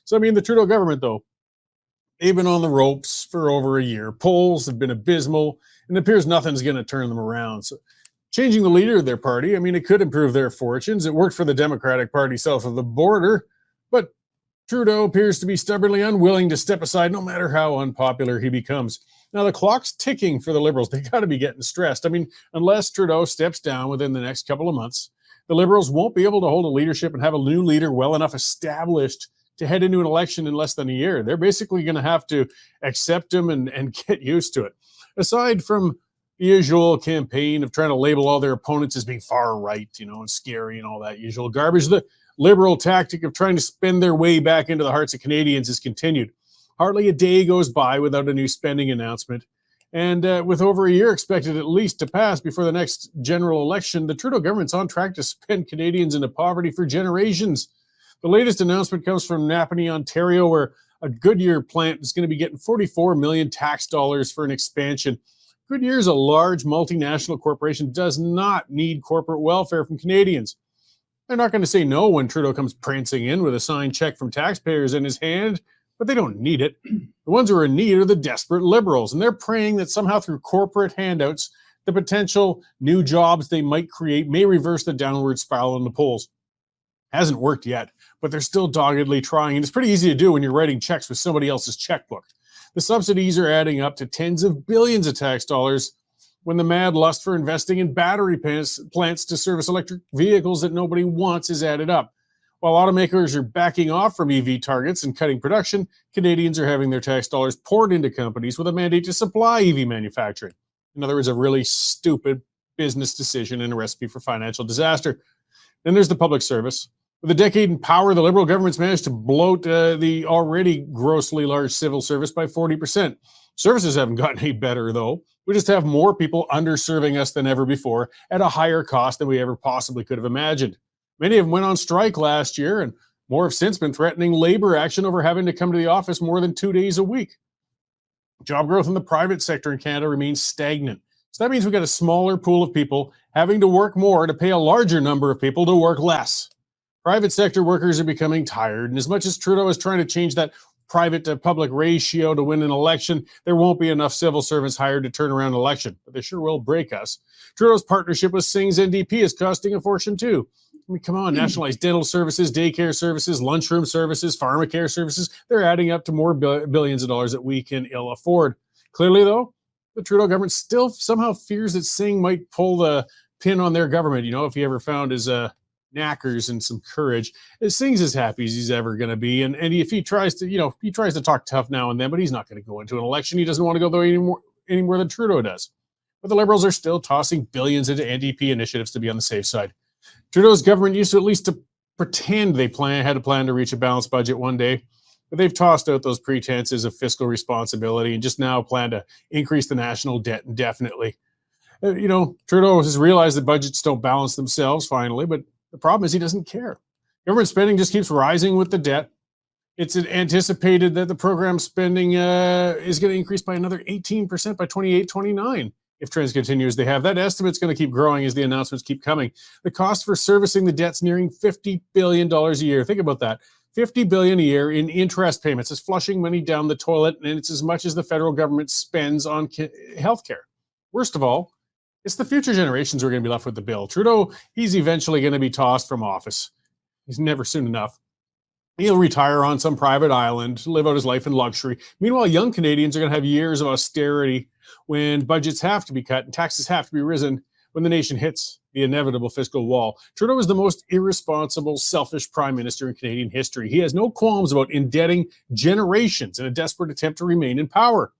So, I mean, the Trudeau government, though, they've been on the ropes for over a year. Polls have been abysmal, and it appears nothing's going to turn them around. So, changing the leader of their party, I mean, it could improve their fortunes. It worked for the Democratic Party south of the border, but Trudeau appears to be stubbornly unwilling to step aside no matter how unpopular he becomes. Now, the clock's ticking for the Liberals. They got to be getting stressed. I mean, unless Trudeau steps down within the next couple of months, the Liberals won't be able to hold a leadership and have a new leader well enough established to head into an election in less than a year. They're basically going to have to accept him and get used to it. Aside from the usual campaign of trying to label all their opponents as being far right, and scary and all that usual garbage, the Liberal tactic of trying to spend their way back into the hearts of Canadians is continued. Hardly a day goes by without a new spending announcement. And with over a year expected at least to pass before the next general election, the Trudeau government's on track to spend Canadians into poverty for generations. The latest announcement comes from Napanee, Ontario, where a Goodyear plant is going to be getting $44 million tax dollars for an expansion. Goodyear is a large multinational corporation, does not need corporate welfare from Canadians. They're not going to say no when Trudeau comes prancing in with a signed check from taxpayers in his hand, but they don't need it. The ones who are in need are the desperate Liberals, and they're praying that somehow through corporate handouts, the potential new jobs they might create may reverse the downward spiral in the polls. Hasn't worked yet, but they're still doggedly trying, and it's pretty easy to do when you're writing checks with somebody else's checkbook. The subsidies are adding up to tens of billions of tax dollars when the mad lust for investing in battery plants to service electric vehicles that nobody wants is added up. While automakers are backing off from EV targets and cutting production, Canadians are having their tax dollars poured into companies with a mandate to supply EV manufacturing. In other words, a really stupid business decision and a recipe for financial disaster. Then there's the public service. With a decade in power, the Liberal government's managed to bloat the already grossly large civil service by 40%. Services haven't gotten any better, though. We just have more people underserving us than ever before at a higher cost than we ever possibly could have imagined. Many of them went on strike last year, and more have since been threatening labor action over having to come to the office more than 2 days a week. Job growth in the private sector in Canada remains stagnant. So that means we've got a smaller pool of people having to work more to pay a larger number of people to work less. Private sector workers are becoming tired, and as much as Trudeau is trying to change that private to public ratio to win an election, there won't be enough civil servants hired to turn around an election, but they sure will break us. Trudeau's partnership with Singh's NDP is costing a fortune too. I mean, come on, nationalized dental services, daycare services, lunchroom services, pharmacare services, they're adding up to more billions of dollars that we can ill afford. Clearly, though, the Trudeau government still somehow fears that Singh might pull the pin on their government, if he ever found his knackers and some courage. Singh's as happy as he's ever going to be, and if he tries to, he tries to talk tough now and then, but he's not going to go into an election. He doesn't want to go there any more than Trudeau does. But the Liberals are still tossing billions into NDP initiatives to be on the safe side. Trudeau's government used to at least to pretend they had a plan to reach a balanced budget one day, but they've tossed out those pretenses of fiscal responsibility and just now plan to increase the national debt indefinitely. Trudeau has realized that budgets don't balance themselves finally, but the problem is he doesn't care. Government spending just keeps rising with the debt. It's anticipated that the program spending is going to increase by another 18% by 28-29. If trends continue as they have. That estimate's going to keep growing as the announcements keep coming. The cost for servicing the debt's nearing $50 billion a year. Think about that. $50 billion a year in interest payments. It's flushing money down the toilet, and it's as much as the federal government spends on healthcare. Worst of all, it's the future generations who are going to be left with the bill. Trudeau, he's eventually going to be tossed from office. He's never soon enough. He'll retire on some private island, live out his life in luxury. Meanwhile, young Canadians are going to have years of austerity when budgets have to be cut and taxes have to be risen when the nation hits the inevitable fiscal wall. Trudeau is the most irresponsible, selfish prime minister in Canadian history. He has no qualms about indebting generations in a desperate attempt to remain in power.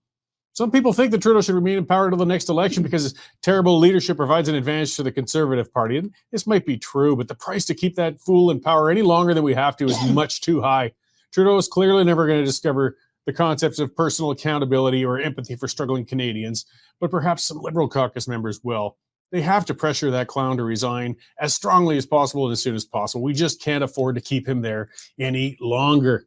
Some people think that Trudeau should remain in power until the next election because his terrible leadership provides an advantage to the Conservative Party. And this might be true, but the price to keep that fool in power any longer than we have to is much too high. Trudeau is clearly never going to discover the concepts of personal accountability or empathy for struggling Canadians, but perhaps some Liberal caucus members will. They have to pressure that clown to resign as strongly as possible and as soon as possible. We just can't afford to keep him there any longer.